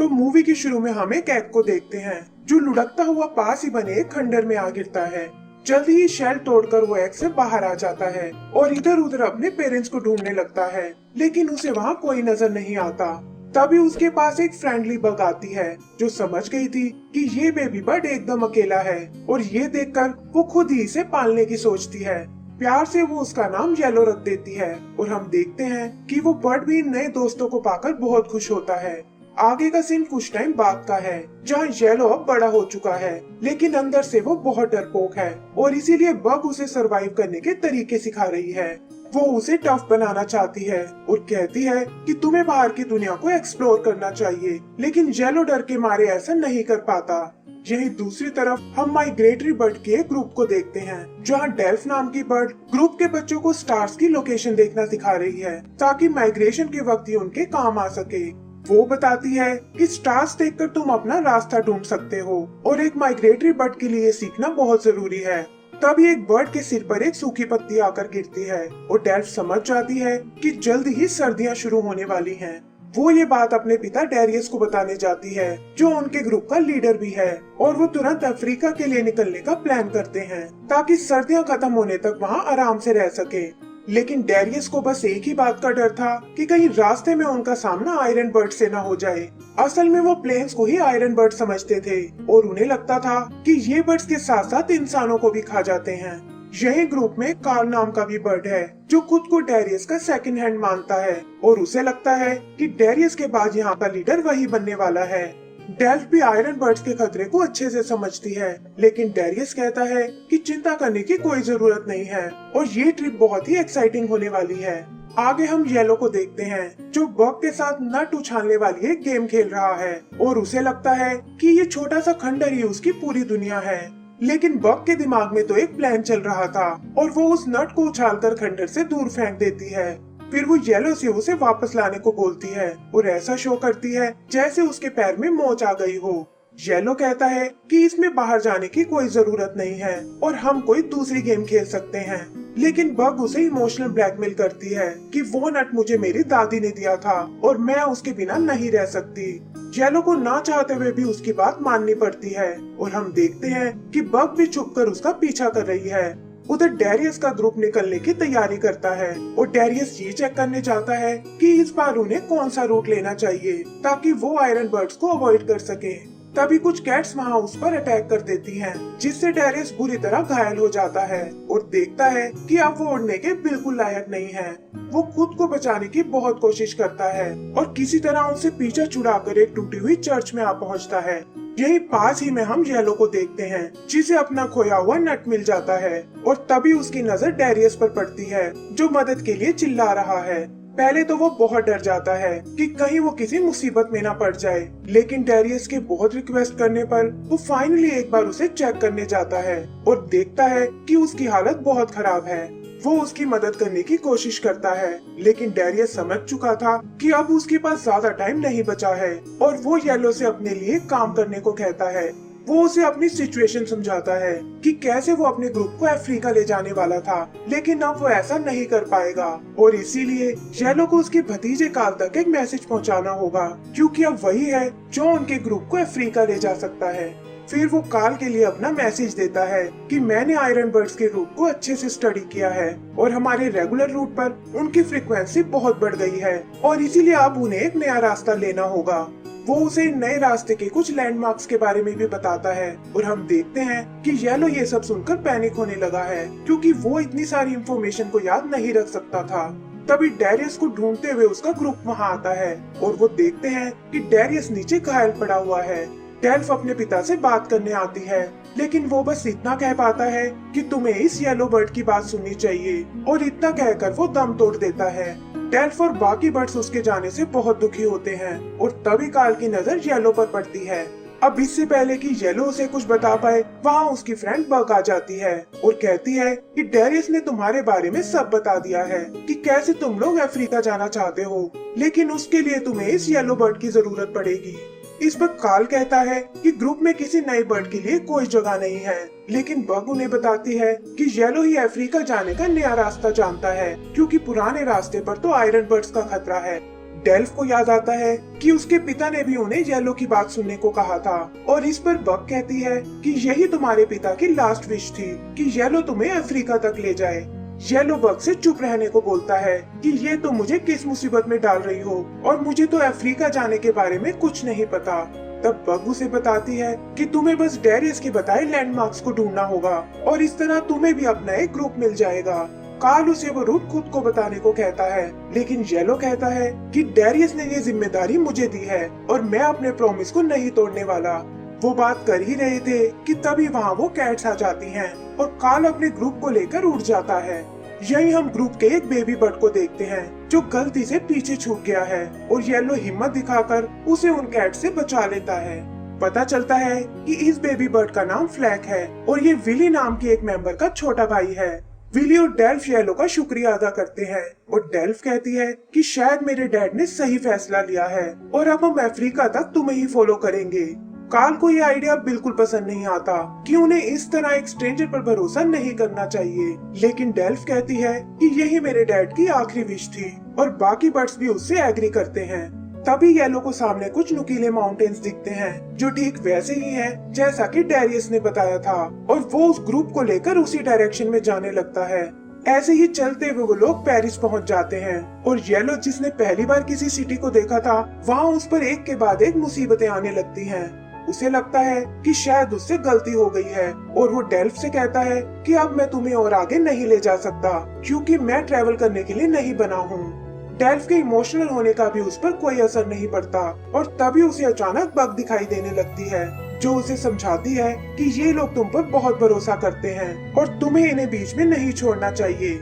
तो मूवी की शुरू में हम एक एग को देखते हैं जो लुढ़कता हुआ पास ही बने एक खंडर में आ गिरता है। जल्दी ही शेल तोड़कर वो एग से बाहर आ जाता है और इधर उधर अपने पेरेंट्स को ढूंढने लगता है, लेकिन उसे वहाँ कोई नजर नहीं आता। तभी उसके पास एक फ्रेंडली बग आती है जो समझ गई थी कि ये बेबी बर्ड एकदम अकेला है और ये देखकर वो खुद ही इसे पालने की सोचती है। प्यार से वो उसका नाम येलो रख देती है और हम देखते हैं कि वो बर्ड भी नए दोस्तों को पाकर बहुत खुश होता है। आगे का सीन कुछ टाइम बाद का है जहाँ येलो अब बड़ा हो चुका है, लेकिन अंदर से वो बहुत डरपोक है और इसीलिए बग उसे सरवाइव करने के तरीके सिखा रही है। वो उसे टफ बनाना चाहती है और कहती है कि तुम्हें बाहर की दुनिया को एक्सप्लोर करना चाहिए, लेकिन येलो डर के मारे ऐसा नहीं कर पाता। यही दूसरी तरफ हम माइग्रेटरी बर्ड के एक ग्रुप को देखते हैं जहाँ डेल्फ नाम की बर्ड ग्रुप के बच्चों को स्टार्स की लोकेशन देखना सिखा रही है ताकि माइग्रेशन के वक्त ही उनके काम आ सके। वो बताती है कि स्टार्स देखकर तुम अपना रास्ता ढूंढ सकते हो और एक माइग्रेटरी बर्ड के लिए सीखना बहुत जरूरी है। तभी एक बर्ड के सिर पर एक सूखी पत्ती आकर गिरती है और डेल्फ समझ जाती है कि जल्द ही सर्दियां शुरू होने वाली हैं। वो ये बात अपने पिता डेरियस को बताने जाती है जो उनके ग्रुप का लीडर भी है और वो तुरंत अफ्रीका के लिए निकलने का प्लान करते हैं ताकि सर्दियां खत्म होने तक वहाँ आराम से रह सके। लेकिन डेरियस को बस एक ही बात का डर था कि कहीं रास्ते में उनका सामना आयरन बर्ड से न हो जाए। असल में वो प्लेन्स को ही आयरन बर्ड समझते थे और उन्हें लगता था कि ये बर्ड्स के साथ साथ इंसानों को भी खा जाते हैं। यही ग्रुप में कार्ल नाम का भी बर्ड है जो खुद को डेरियस का सेकंड हैंड मानता है और उसे लगता है कि डेरियस के बाद यहाँ का लीडर वही बनने वाला है। डेल्फ भी आयरन बर्ड्स के खतरे को अच्छे से समझती है, लेकिन डेरियस कहता है कि चिंता करने की कोई जरूरत नहीं है और ये ट्रिप बहुत ही एक्साइटिंग होने वाली है। आगे हम येलो को देखते हैं जो बग के साथ नट उछालने वाली एक गेम खेल रहा है और उसे लगता है कि ये छोटा सा खंडर ही उसकी पूरी दुनिया है। लेकिन बग के दिमाग में तो एक प्लान चल रहा था और वो उस नट को उछालकर खंडर से दूर फेंक देती है। फिर वो येलो से उसे वापस लाने को बोलती है और ऐसा शो करती है जैसे उसके पैर में मोच आ गई हो। येलो कहता है कि इसमें बाहर जाने की कोई जरूरत नहीं है और हम कोई दूसरी गेम खेल सकते हैं, लेकिन बग उसे इमोशनल ब्लैकमेल करती है कि वो नट मुझे मेरी दादी ने दिया था और मैं उसके बिना नहीं रह सकती। येलो को ना चाहते हुए भी उसकी बात माननी पड़ती है और हम देखते हैं कि बग भी छुपकर उसका पीछा कर रही है। उधर डेरियस का ग्रुप निकलने की तैयारी करता है और डेरियस ये चेक करने जाता है कि इस बार उन्हें कौन सा रूट लेना चाहिए ताकि वो आयरन बर्ड्स को अवॉइड कर सके। तभी कुछ कैट्स वहाँ उस पर अटैक कर देती हैं, जिससे डेरियस बुरी तरह घायल हो जाता है और देखता है कि अब वो उड़ने के बिल्कुल लायक नहीं है। वो खुद को बचाने की बहुत कोशिश करता है और किसी तरह उनसे पीछा छुड़ाकर एक टूटी हुई चर्च में आ पहुँचता है। यही पास ही में हम येलो को देखते हैं जिसे अपना खोया हुआ नट मिल जाता है और तभी उसकी नजर डेरियस पर पड़ती है जो मदद के लिए चिल्ला रहा है। पहले तो वो बहुत डर जाता है कि कहीं वो किसी मुसीबत में ना पड़ जाए, लेकिन डेरियस के बहुत रिक्वेस्ट करने पर वो फाइनली एक बार उसे चेक करने जाता है और देखता है कि उसकी हालत बहुत खराब है। वो उसकी मदद करने की कोशिश करता है, लेकिन डेरियस समझ चुका था कि अब उसके पास ज्यादा टाइम नहीं बचा है और वो येलो से अपने लिए काम करने को कहता है। वो उसे अपनी सिचुएशन समझाता है कि कैसे वो अपने ग्रुप को अफ्रीका ले जाने वाला था, लेकिन अब वो ऐसा नहीं कर पाएगा और इसीलिए येलो को उसके भतीजे कार्ल तक एक मैसेज पहुंचाना होगा, क्योंकि अब वही है जो उनके ग्रुप को अफ्रीका ले जा सकता है। फिर वो कार्ल के लिए अपना मैसेज देता है कि मैंने आयरन बर्ड्स के रूट को अच्छे से स्टडी किया है और हमारे रेगुलर रूट पर उनकी फ्रीक्वेंसी बहुत बढ़ गई है और इसीलिए अब उन्हें एक नया रास्ता लेना होगा। वो उसे नए रास्ते के कुछ लैंडमार्क्स के बारे में भी बताता है और हम देखते हैं कि येलो ये सब सुनकर पैनिक होने लगा है, क्योंकि वो इतनी सारी इंफॉर्मेशन को याद नहीं रख सकता था। तभी डेरियस को ढूंढते हुए उसका ग्रुप वहाँ आता है और वो देखते हैं कि डेरियस नीचे घायल पड़ा हुआ है। डेल्फ अपने पिता से बात करने आती है, लेकिन वो बस इतना कह पाता है कि तुम्हें इस येलो बर्ड की बात सुननी चाहिए और इतना कहकर वो दम तोड़ देता है। डेल्फ और बाकी बर्ड्स उसके जाने से बहुत दुखी होते हैं और तभी कार्ल की नजर येलो पर पड़ती है। अब इससे पहले कि येलो उसे कुछ बता पाए, वहाँ उसकी फ्रेंड बग आ जाती है और कहती है कि डेरियस ने तुम्हारे बारे में सब बता दिया है कि कैसे तुम लोग अफ्रीका जाना चाहते हो, लेकिन उसके लिए तुम्हें इस येलो बर्ड की जरूरत पड़ेगी। इस पर कार्ल कहता है कि ग्रुप में किसी नए बर्ड के लिए कोई जगह नहीं है, लेकिन बग उन्हें बताती है कि येलो ही अफ्रीका जाने का नया रास्ता जानता है, क्योंकि पुराने रास्ते पर तो आयरन बर्ड्स का खतरा है। डेल्फ को याद आता है कि उसके पिता ने भी उन्हें येलो की बात सुनने को कहा था और इस पर बक कहती है कि यही तुम्हारे पिता की लास्ट विश थी कि येलो तुम्हें अफ्रीका तक ले जाए। येलो बक से चुप रहने को बोलता है कि ये तो मुझे किस मुसीबत में डाल रही हो और मुझे तो अफ्रीका जाने के बारे में कुछ नहीं पता। तब बग उसे बताती है कि तुम्हें बस डेरियस के बताए लैंडमार्क्स को ढूंढना होगा और इस तरह तुम्हें भी अपना एक ग्रुप मिल जाएगा। कार्ल उसे वो रूट खुद को बताने को कहता है, लेकिन येलो कहता है कि डेरियस ने ये जिम्मेदारी मुझे दी है और मैं अपने प्रॉमिस को नहीं तोड़ने वाला। वो बात कर ही रहे थे कि तभी वहाँ वो कैट्स आ जाती हैं और कार्ल अपने ग्रुप को लेकर उड़ जाता है। यही हम ग्रुप के एक बेबी बर्ड को देखते हैं जो गलती से पीछे छूट गया है और येलो हिम्मत दिखाकर उसे उन कैट से बचा लेता है। पता चलता है कि इस बेबी बर्ड का नाम फ्लैक है और ये विली नाम के एक मेंबर का छोटा भाई है। विली और डेल्फ येलो का शुक्रिया अदा करते हैं और डेल्फ कहती है कि शायद मेरे डैड ने सही फैसला लिया है और अब हम अफ्रीका तक तुम्हें ही फॉलो करेंगे। कार्ल को ये आइडिया बिल्कुल पसंद नहीं आता कि उन्हें इस तरह एक स्ट्रेंजर पर भरोसा नहीं करना चाहिए, लेकिन डेल्फ कहती है कि यही मेरे डैड की आखिरी विश थी और बाकी बर्ड्स भी उससे एग्री करते हैं। तभी येलो को सामने कुछ नुकीले माउंटेन्स दिखते हैं जो ठीक वैसे ही हैं जैसा कि डेरियस ने बताया था और वो उस ग्रुप को लेकर उसी डायरेक्शन में जाने लगता है। ऐसे ही चलते हुए वो लोग पेरिस पहुंच जाते हैं और येलो जिसने पहली बार किसी सिटी को देखा था वहाँ उस पर एक के बाद एक मुसीबतें आने लगती हैं। उसे लगता है कि शायद उससे गलती हो गई है और वो डेल्फ से कहता है कि अब मैं तुम्हें और आगे नहीं ले जा सकता क्योंकि मैं ट्रेवल करने के लिए नहीं बना हूँ। डेल्फ के इमोशनल होने का भी उस पर कोई असर नहीं पड़ता और तभी उसे अचानक बग दिखाई देने लगती है जो उसे समझाती है कि ये लोग तुम पर बहुत भरोसा करते हैं और तुम्हें इन्हें बीच में नहीं छोड़ना चाहिए।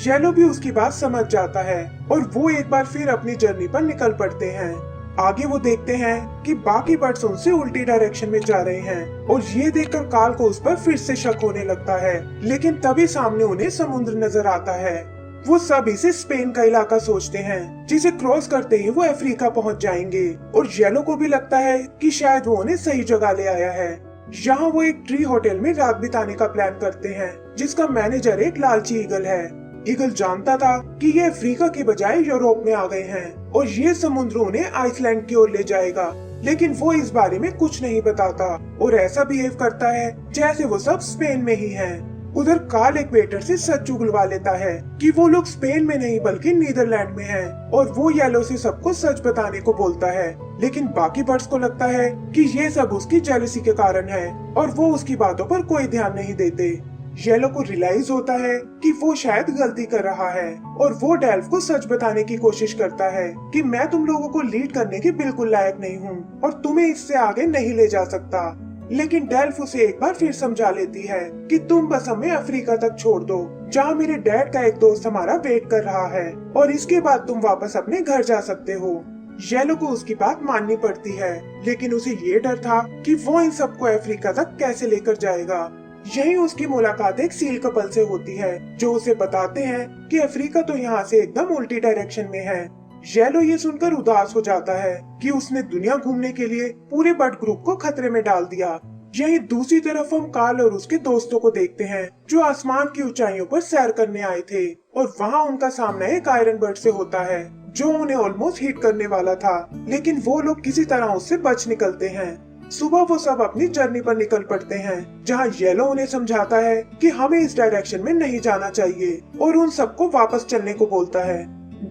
येलो भी उसकी बात समझ जाता है और वो एक बार फिर अपनी जर्नी पर निकल पड़ते हैं। आगे वो देखते हैं कि बाकी बर्ड्स उनसे उल्टी डायरेक्शन में जा रहे हैं और ये देखकर कार्ल को उस पर फिर से शक होने लगता है, लेकिन तभी सामने उन्हें समुद्र नजर आता है। वो सब इसे स्पेन का इलाका सोचते हैं जिसे क्रॉस करते ही वो अफ्रीका पहुंच जाएंगे और येलो को भी लगता है कि शायद वो उन्हें सही जगह ले आया है। यहाँ वो एक ट्री होटल में रात बिताने का प्लान करते हैं जिसका मैनेजर एक लालची ईगल है। ईगल जानता था कि ये अफ्रीका के बजाय यूरोप में आ गए हैं और ये समुद्र उन्हें आइसलैंड की ओर ले जाएगा, लेकिन वो इस बारे में कुछ नहीं बताता और ऐसा बिहेव करता है जैसे वो सब स्पेन में ही हैं। उधर कार्ल एक वेटर से सच उगलवा लेता है कि वो लोग स्पेन में नहीं बल्कि नीदरलैंड में हैं और वो येलो से सबको सच बताने को बोलता है, लेकिन बाकी बर्ड्स को लगता है कि ये सब उसकी जेलसी के कारण है और वो उसकी बातों पर कोई ध्यान नहीं देते। येलो को रियलाइज होता है कि वो शायद गलती कर रहा है और वो डेल्फ को सच बताने की कोशिश करता है कि मैं तुम लोगों को लीड करने के बिल्कुल लायक नहीं हूँ और तुम्हें इससे आगे नहीं ले जा सकता। लेकिन डेल्फ उसे एक बार फिर समझा लेती है कि तुम बस हमें अफ्रीका तक छोड़ दो जहाँ मेरे डैड का एक दोस्त हमारा वेट कर रहा है और इसके बाद तुम वापस अपने घर जा सकते हो। येलो को उसकी बात माननी पड़ती है, लेकिन उसे ये डर था कि वो इन सबको अफ्रीका तक कैसे लेकर जाएगा। यही उसकी मुलाकात एक सील कपल से होती है जो उसे बताते हैं कि अफ्रीका तो यहाँ से एकदम उल्टी डायरेक्शन में है। येलो ये सुनकर उदास हो जाता है कि उसने दुनिया घूमने के लिए पूरे बर्ड ग्रुप को खतरे में डाल दिया। यही दूसरी तरफ हम कार्ल और उसके दोस्तों को देखते हैं जो आसमान की ऊंचाइयों पर सैर करने आए थे और वहाँ उनका सामना एक आयरन बर्ड से होता है जो उन्हें ऑलमोस्ट हिट करने वाला था, लेकिन वो लोग किसी तरह उससे बच निकलते हैं। सुबह वो सब अपनी जर्नी पर निकल पड़ते हैं जहाँ येलो उन्हें समझाता है कि हमें इस डायरेक्शन में नहीं जाना चाहिए और उन सबको वापस चलने को बोलता है।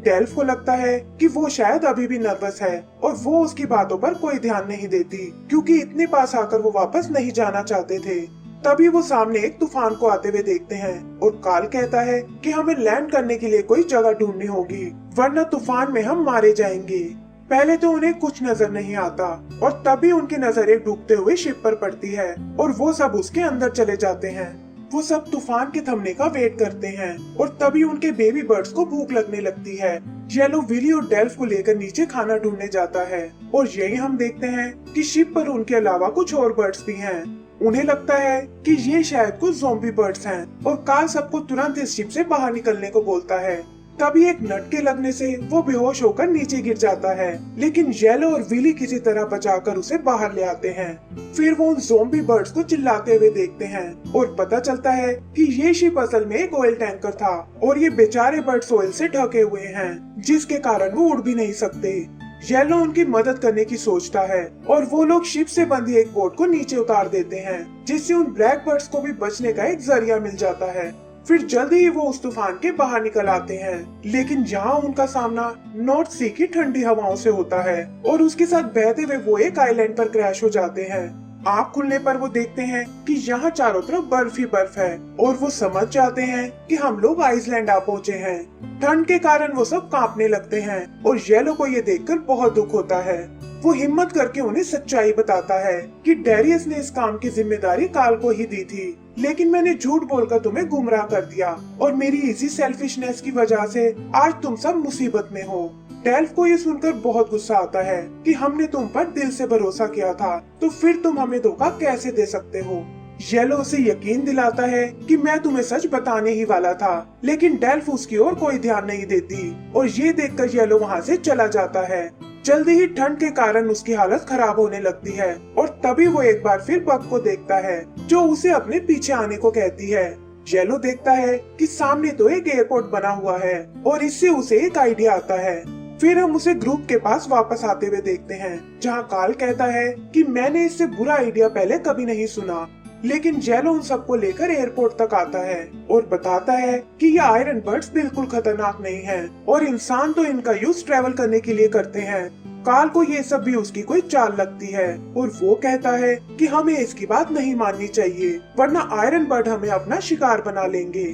डेल्फ को लगता है कि वो शायद अभी भी नर्वस है और वो उसकी बातों पर कोई ध्यान नहीं देती क्योंकि इतने पास आकर वो वापस नहीं जाना चाहते थे। तभी वो सामने एक तूफान को आते हुए देखते हैं और कार्ल कहता है कि हमें लैंड करने के लिए कोई जगह ढूंढनी होगी वरना तूफान में हम मारे जाएंगे। पहले तो उन्हें कुछ नजर नहीं आता और तभी उनकी नजर एक डूबते हुए शिप पर पड़ती है और वो सब उसके अंदर चले जाते हैं। वो सब तूफान के थमने का वेट करते हैं और तभी उनके बेबी बर्ड्स को भूख लगने लगती है। येलो विली और डेल्फ को लेकर नीचे खाना ढूंढने जाता है और यही हम देखते हैं कि शिप पर उनके अलावा कुछ और बर्ड्स भी हैं। उन्हें लगता है कि ये शायद कुछ ज़ॉम्बी बर्ड्स हैं और कार्ल सबको तुरंत इस शिप से बाहर निकलने को बोलता है। तभी एक नट के लगने से वो बेहोश होकर नीचे गिर जाता है, लेकिन येलो और विली किसी तरह बचाकर उसे बाहर ले आते हैं। फिर वो उन ज़ॉम्बी बर्ड्स को चिल्लाते हुए देखते हैं और पता चलता है कि ये शिप असल में एक ऑयल टैंकर था और ये बेचारे बर्ड्स ऑयल से ढके हुए हैं, जिसके कारण वो उड़ भी नहीं सकते। येलो उनकी मदद करने की सोचता है और वो लोग शिप से बंधी एक बोट को नीचे उतार देते हैं, जिससे उन ब्लैक बर्ड्स को भी बचने का एक जरिया मिल जाता है। फिर जल्दी ही वो उस तूफान के बाहर निकल आते हैं, लेकिन यहाँ उनका सामना नॉर्थ सी की ठंडी हवाओं से होता है और उसके साथ बहते हुए वो एक आइलैंड पर क्रैश हो जाते हैं। आँख खुलने पर वो देखते हैं कि यहाँ चारों तरफ बर्फ ही बर्फ है और वो समझ जाते हैं कि हम लोग आइसलैंड आ पहुँचे हैं। ठंड के कारण वो सब कांपने लगते हैं और येलो को ये देखकर बहुत दुख होता है। वो हिम्मत करके उन्हें सच्चाई बताता है कि डेरियस ने इस काम की जिम्मेदारी काल को ही दी थी, लेकिन मैंने झूठ बोलकर तुम्हें गुमराह कर दिया और मेरी इसी सेल्फिशनेस की वजह से आज तुम सब मुसीबत में हो। डेल्फ को ये सुनकर बहुत गुस्सा आता है कि हमने तुम पर दिल से भरोसा किया था, तो फिर तुम हमें धोखा कैसे दे सकते हो। येलो उसे यकीन दिलाता है कि मैं तुम्हें सच बताने ही वाला था, लेकिन डेल्फ उसकी ओर कोई ध्यान नहीं देती और ये देखकर येलो वहाँ से चला जाता है। जल्दी ही ठंड के कारण उसकी हालत खराब होने लगती है और तभी वो एक बार फिर बग को देखता है, जो उसे अपने पीछे आने को कहती है। येलो देखता है कि सामने तो एक एयरपोर्ट बना हुआ है और इससे उसे एक आइडिया आता है। फिर हम उसे ग्रुप के पास वापस आते हुए देखते हैं, जहाँ काल कहता है कि मैंने इससे बुरा आइडिया पहले कभी नहीं सुना। लेकिन येलो उन सबको लेकर एयरपोर्ट तक आता है और बताता है कि ये आयरन बर्ड्स बिल्कुल खतरनाक नहीं हैं और इंसान तो इनका यूज ट्रेवल करने के लिए करते हैं। काल को ये सब भी उसकी कोई चाल लगती है और वो कहता है कि हमें इसकी बात नहीं माननी चाहिए, वरना आयरन बर्ड हमें अपना शिकार बना लेंगे।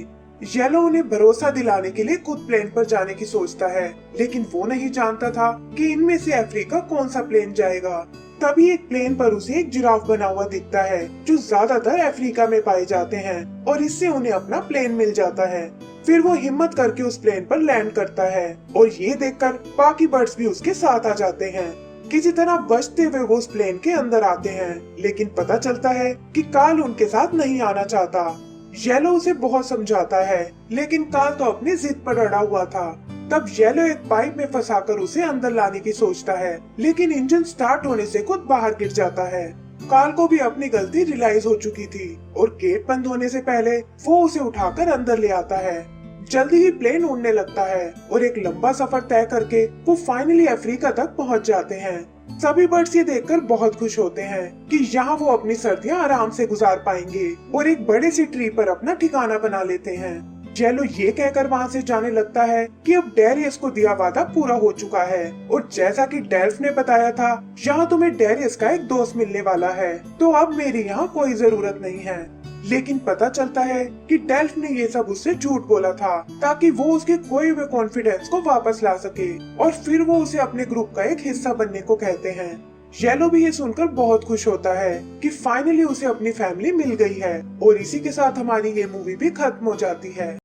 येलो उन्हें भरोसा दिलाने के लिए खुद प्लेन पर जाने की सोचता है, लेकिन वो नहीं जानता था कि इनमें से अफ्रीका कौन सा प्लेन जाएगा। तभी एक प्लेन पर उसे एक जिराफ बना हुआ दिखता है, जो ज्यादातर अफ्रीका में पाए जाते हैं और इससे उन्हें अपना प्लेन मिल जाता है। फिर वो हिम्मत करके उस प्लेन पर लैंड करता है और ये देखकर बाकी बर्ड्स भी उसके साथ आ जाते हैं। किसी तरह बचते हुए वो उस प्लेन के अंदर आते हैं, लेकिन पता चलता है कि काल उनके साथ नहीं आना चाहता। येलो उसे बहुत समझाता है, लेकिन काल तो अपनी जिद पर अड़ा हुआ था। तब येलो एक पाइप में फंसाकर उसे अंदर लाने की सोचता है, लेकिन इंजन स्टार्ट होने से खुद बाहर गिर जाता है। काल को भी अपनी गलती रियलाइज हो चुकी थी और गेट बंद होने से पहले वो उसे उठाकर अंदर ले आता है। जल्दी ही प्लेन उड़ने लगता है और एक लंबा सफर तय करके वो फाइनली अफ्रीका तक पहुंच जाते हैं। सभी बर्ड्स ये देखकर बहुत खुश होते हैं कि यहाँ वो अपनी सर्दियाँ आराम से गुजार पाएंगे और एक बड़े सी ट्री पर अपना ठिकाना बना लेते हैं। येलो ये कहकर वहाँ से जाने लगता है कि अब डेरियस को दिया वादा पूरा हो चुका है और जैसा कि डेल्फ ने बताया था, यहाँ तुम्हें डेरियस का एक दोस्त मिलने वाला है, तो अब मेरी यहाँ कोई जरूरत नहीं है। लेकिन पता चलता है कि डेल्फ ने ये सब उससे झूठ बोला था, ताकि वो उसके खोए हुए कॉन्फिडेंस को वापस ला सके और फिर वो उसे अपने ग्रुप का एक हिस्सा बनने को कहते हैं। येलो भी ये सुनकर बहुत खुश होता है कि फाइनली उसे अपनी फैमिली मिल गई है और इसी के साथ हमारी ये मूवी भी खत्म हो जाती है।